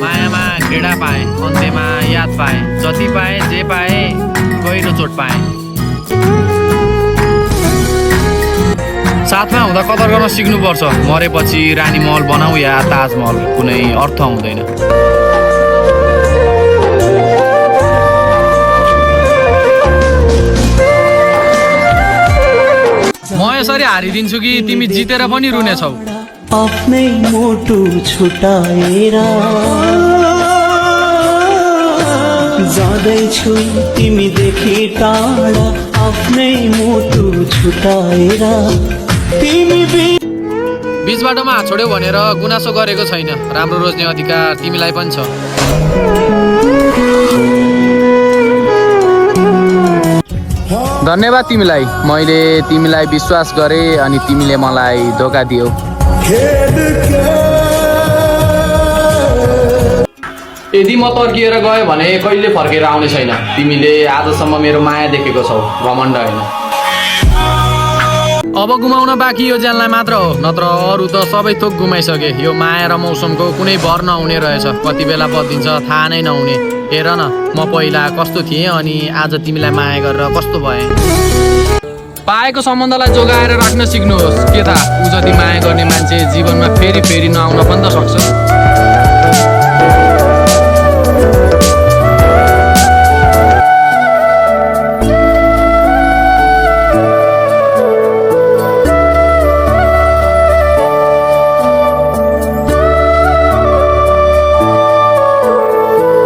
मायामा घृणा पाएँ, अन्त्यमा याद पाएँ, जति पाएँ जे पाएँ गहिरो चोट पाएँ। साथमा हुँदा कदर गर्न सिक्नुपर्छ, मरेपछि रानी महल बनाऊ या ताजमहल, कुनै अर्थ हुँदैन। म यसरी हारिदिन्छु कि तिमी जितेर पनि रुनेछौ। आफ्नै मुटु छुटाएर जाँदैछु तिमीदेखि टाढा, आफ्नै मुटु छुटाएर तिमी बीच बाटोमा हात छोड्यौ भनेर गुनासो गरेको छैन, राम्रो रोज्ने अधिकार तिमीलाई पनि छ। धन्यवाद तिमीलाई, मैले तिमीलाई विश्वास गरेँ अनि तिमीले मलाई धोका दियौ। यदि म तर्किएर गएँ भने कहिले फर्केर आउने छैन। तिमीले आजसम्म मेरो माया देखेको छौ, घमण्ड होइन। अब गुमाउन बाँकी यो ज्यानलाई मात्र हो, नत्र अरू त सबै थोक गुमाइसके। यो माया र मौसमको कुनै भर नहुने रहेछ, कति बेला बद्लिन्छ थाहा नै नहुने। हेर न, म पहिला कस्तो थिएँ अनि आज तिमीलाई माया गरेर कस्तो भएँ। पाएको सम्बन्धलाई जोगाएर राख्न सिक्नुहोस्, के थाहा ऊ जति माया गर्ने मान्छे जीवनमा फेरि नआउन पनि त सक्छ।